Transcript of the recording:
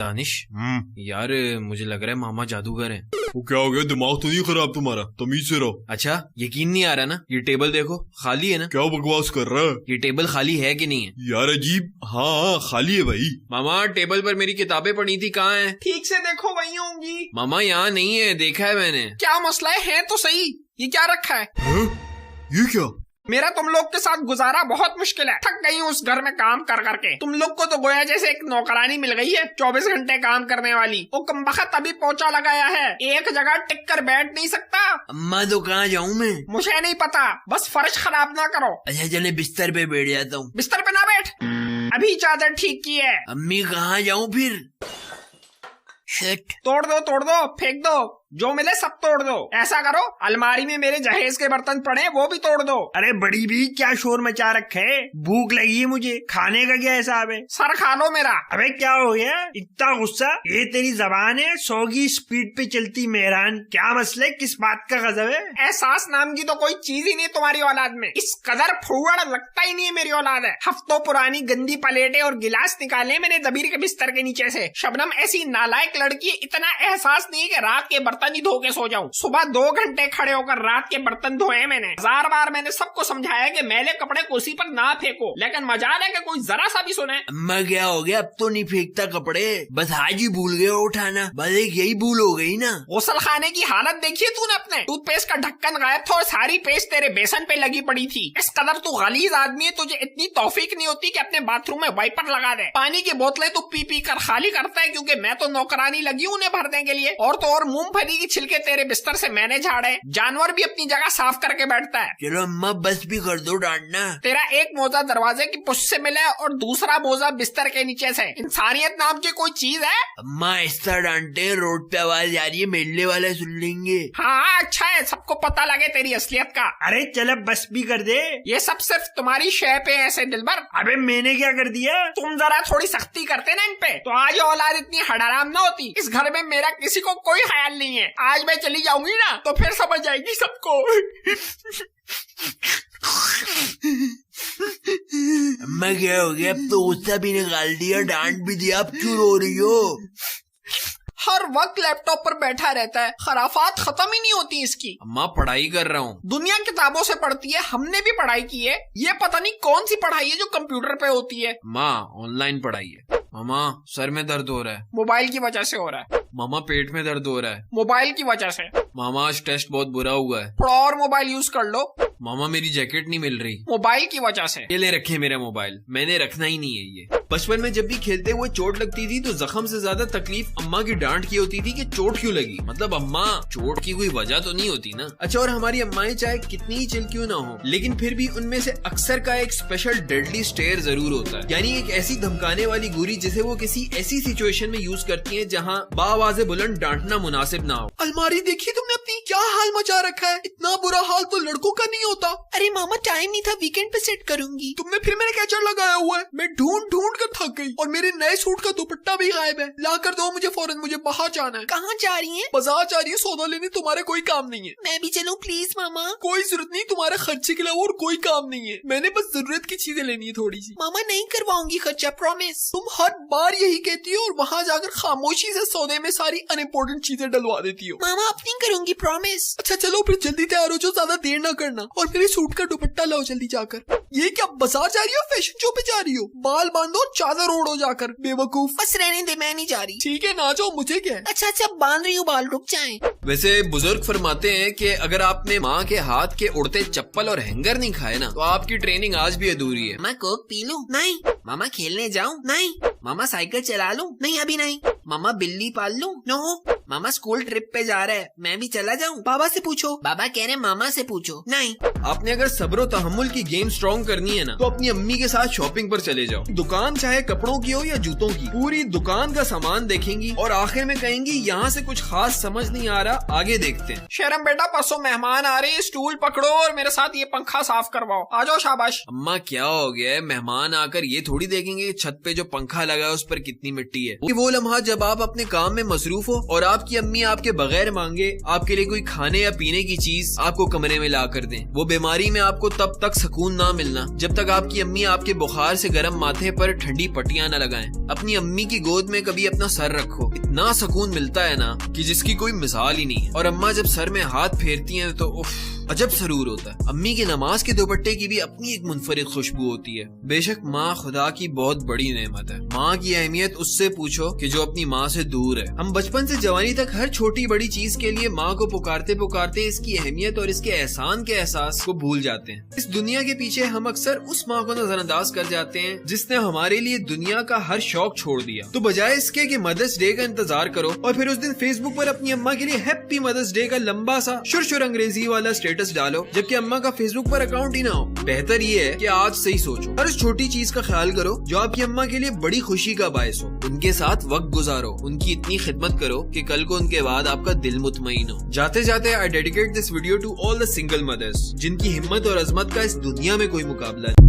दानिश यार मुझे लग रहा है मामा जादूगर हैं। वो क्या हो गया? दिमाग तो नहीं खराब तुम्हारा? तमीज से रहो। अच्छा यकीन नहीं आ रहा ना? ये टेबल देखो खाली है ना? क्या बकवास कर रहा है? ये टेबल खाली है कि नहीं है? यार अजीब। हाँ खाली है भाई। मामा टेबल पर मेरी किताबें पड़ी थी, कहाँ है? ठीक से देखो वही होंगी। मामा यहाँ नहीं है, देखा है मैंने। क्या मसला है तो सही, ये क्या रखा है? ये क्या? मेरा तुम लोग के साथ गुजारा बहुत मुश्किल है। थक गई हूँ उस घर में काम कर करके। तुम लोग को तो गोया जैसे एक नौकरानी मिल गई है 24 घंटे काम करने वाली। वो कमबख्त अभी पोंछा लगाया है, एक जगह टिक कर बैठ नहीं सकता। अम्मा तो कहाँ जाऊँ मैं? मुझे नहीं पता, बस फर्श खराब ना करो। अच्छा चले बिस्तर पे बैठ जाता हूँ। बिस्तर पे ना बैठ, अभी चादर ठीक की है। अम्मी कहाँ जाऊँ फिर? शिट। तोड़ दो फेंक दो, जो मिले सब तोड़ दो। ऐसा करो अलमारी में मेरे जहेज के बर्तन पड़े वो भी तोड़ दो। अरे बड़ी भी क्या शोर मचा रखे है? भूख लगी है मुझे, खाने का क्या हिसाब है? सर खा लो मेरा। अबे क्या हो गया इतना गुस्सा? ये तेरी जबान है 100 की स्पीड पे चलती मेहरान। क्या मसला है, किस बात का गजब है? एहसास नाम की तो कोई चीज ही नहीं तुम्हारी औलाद में। इस कदर फुव्वड़ लगता ही नहीं है मेरी औलाद है। हफ्तों पुरानी गंदी प्लेटें और गिलास निकाले मैंने दबीर के बिस्तर के नीचे से। शबनम ऐसी नालायक लड़की, इतना एहसास नहीं है कि रात के बर्तन ही धो के सो जाऊं। सुबह 2 घंटे खड़े होकर रात के बर्तन धोए मैंने। 1000 बार मैंने सबको समझाया कि मैले कपड़े कुर्सी पर ना फेंको, लेकिन मजाल है कि कोई जरा सा भी सुने। अम्मा क्या हो गया? अब तो नहीं फेंकता कपड़े, बस आज ही भूल गए उठाना। बस एक यही भूल हो गई ना। गुसल खाने की हालत देखी है तूने अपने? टूथपेस्ट का ढक्कन गायब था और सारी पेस्ट तेरे बेसन पे लगी पड़ी थी। इस कदर तू गलीज आदमी है, तुझे इतनी तौफीक नहीं होती कि अपने बाथरूम में वाइपर लगा दे। पानी की बोतलें तो पी पी कर खाली करता है, क्योंकि मैं तो नौकरानी लगी हूँ उन्हें भरने के लिए। और तो और मूंगफली की छिलके तेरे बिस्तर से मैंने झाड़े। जानवर भी अपनी जगह साफ करके बैठता है। चलो अम्मा बस भी कर दो डांटना। तेरा एक मोजा दरवाजे की पुश से मिला है और दूसरा मोजा बिस्तर के नीचे से। इंसानियत नाम की कोई चीज है? अम्मा ऐसा डांटे, रोड पे आवाज आ रही है, मेले वाले सुन लेंगे। हाँ अच्छा है, सबको पता लगे तेरी असलियत का। अरे चल बस भी कर दे। ये सब सिर्फ तुम्हारी शय पे ऐसे दिलबर। अबे मैंने क्या कर दिया? तुम जरा थोड़ी सख्ती करते ना इन पे, तो आज औलाद इतनी हड़ाराम ना होती। इस घर में मेरा किसी को कोई ख्याल नहीं है। आज मैं चली जाऊंगी ना तो फिर समझ आएगी सबको। अम्मा क्या हो गया? अब तो गुस्सा भी निकाल दिया, डांट भी दिया, अब क्यों रो रही हो? हर वक्त लैपटॉप पर बैठा रहता है, खराफात खत्म ही नहीं होती इसकी। अम्मा पढ़ाई कर रहा हूँ। दुनिया किताबों से पढ़ती है, हमने भी पढ़ाई की है। ये पता नहीं कौन सी पढ़ाई है जो कंप्यूटर पे होती है। माँ ऑनलाइन पढ़ाई है। मामा सर में दर्द हो रहा है। मोबाइल की वजह से हो रहा है। मामा पेट में दर्द हो रहा है। मोबाइल की वजह से। मामा आज टेस्ट बहुत बुरा हुआ है। थोड़ा और मोबाइल यूज कर लो। मामा मेरी जैकेट नहीं मिल रही। मोबाइल की वजह से। ये ले रखे मेरा मोबाइल, मैंने रखना ही नहीं है ये। बचपन में जब भी खेलते हुए चोट लगती थी तो जख्म से ज्यादा तकलीफ अम्मा की डांट की होती थी कि चोट क्यों लगी। मतलब अम्मा चोट की कोई वजह तो नहीं होती ना। अच्छा और हमारी अम्माएं चाहे कितनी ही चिल क्यों ना हो, लेकिन फिर भी उनमें से अक्सर का एक स्पेशल डेडली स्टेयर जरूर होता है। यानी एक ऐसी धमकाने वाली गोली जिसे वो किसी ऐसी सिचुएशन में यूज करती है जहाँ बाआवाज़े बुलंद डांटना मुनासिब ना हो। अलमारी देखी तुमने अपनी? क्या हाल मचा रखा है। इतना बुरा हाल तो लड़कों का नहीं होता। अरे मामा टाइम नहीं था, वीकेंड पे सेट करूंगी। तुमने फिर मेरे कैचर लगाया हुआ है। मैं ढूंढ ढूंढ कर थक गई और मेरे नए सूट का दुपट्टा भी गायब है। ला कर दो मुझे फौरन, मुझे बाहर जाना है। कहाँ जा रही है? बाजार जा रही है सौदा लेने। तुम्हारे कोई काम नहीं है? मैं भी चलूं प्लीज मामा? कोई जरूरत नहीं, तुम्हारे खर्चे के अलावा और कोई काम नहीं है। मैंने बस जरूरत की चीजें लेनी है थोड़ी सी। मामा नहीं करवाऊंगी खर्चा, प्रॉमिस। तुम हर बार यही कहती हो और वहाँ जाकर खामोशी से सौदे में सारी अनइम्पोर्टेंट चीजें डलवा देती हो। मामा अब नहीं करूंगी, प्रॉमिस। अच्छा चलो फिर जल्दी तैयार हो जाओ, ज्यादा देर ना करना। और मेरे सूट का दुपट्टा लाओ जल्दी जाकर। ये क्या बाजार जा रही हो, फैशन शो पे जा रही हो? बाल बांधो, चादर ओढ़ो जाकर, बेवकूफ। बस रहने दे, मैं नहीं जा रही। ठीक है ना जाओ, मुझे क्या है। अच्छा बांध रही हूँ बाल, रुक जाए। वैसे बुजुर्ग फरमाते हैं कि अगर आपने माँ के हाथ के उड़ते चप्पल और हैंगर नहीं खाए ना तो आपकी ट्रेनिंग आज भी अधूरी है। मामा कोक पी लूं? नहीं। मामा खेलने जाऊं? नहीं। मामा साइकिल चला लूं? नहीं अभी नहीं। मामा बिल्ली पाल लूं? नो। मामा स्कूल ट्रिप पे जा रहा है, मैं भी चला जाऊं? बाबा से पूछो। बाबा कह रहे मामा से पूछो। नहीं। आपने अगर सब्र तहम्मुल की गेम स्ट्रॉन्ग करनी है ना तो अपनी अम्मी के साथ शॉपिंग पर चले जाओ। दुकान चाहे कपड़ों की हो या जूतों की, पूरी दुकान का सामान देखेंगी और आखिर में कहेंगी यहाँ से कुछ खास समझ नहीं आ रहा, आगे देखते हैं। शर्म बेटा, परसों मेहमान आ रहे हैं, स्टूल पकड़ो और मेरे साथ ये पंखा साफ करवाओ। आ जाओ, शाबाश। अम्मा क्या हो गया है? मेहमान आकर ये थोड़ी देखेंगे छत पे जो पंखा लगा है उस पर कितनी मिट्टी है। वो लम्हा जब आप अपने काम में मसरूफ हो और आपकी अम्मी आपके बगैर मांगे आपके लिए कोई खाने या पीने की चीज आपको कमरे में ला कर दें, वो बीमारी में आपको तब तक सुकून ना मिलना भूलना जब तक आपकी अम्मी आपके बुखार से गर्म माथे पर ठंडी पट्टियां न लगाएं। अपनी अम्मी की गोद में कभी अपना सर रखो, इतना सुकून मिलता है ना कि जिसकी कोई मिसाल ही नहीं है। और अम्मा जब सर में हाथ फेरती हैं तो उफ, अजब सरूर होता है। अम्मी के नमाज के दुपट्टे की भी अपनी एक मुनफरिद खुशबू होती है। बेशक माँ खुदा की बहुत बड़ी नेमत है। माँ की अहमियत उससे पूछो कि जो अपनी माँ से दूर है। हम बचपन से जवानी तक हर छोटी बड़ी चीज के लिए माँ को पुकारते पुकारते इसकी अहमियत और इसके एहसान के एहसास को भूल जाते हैं। इस दुनिया के पीछे हम अक्सर उस माँ को नजरअंदाज कर जाते हैं जिसने हमारे लिए दुनिया का हर शौक छोड़ दिया। तो बजाय इसके कि मदर्स डे का इंतजार करो और फिर उस दिन फेसबुक पर अपनी अम्मा के लिए हैप्पी मदर्स डे का लंबा सा शुर अंग्रेजी वाला स्टेटस डालो जबकि अम्मा का फेसबुक पर अकाउंट ही ना हो। बेहतर ये है कि आज से ही सोचो और उस छोटी चीज का ख्याल करो जो आपकी अम्मा के लिए बड़ी खुशी का बायस हो। उनके साथ वक्त गुजारो, उनकी इतनी खिदमत करो कि कल को उनके बाद आपका दिल मुतमईन हो। जाते जाते I dedicate this video to all the single mothers जिनकी हिम्मत और अजमत का इस दुनिया में कोई मुकाबला नहीं।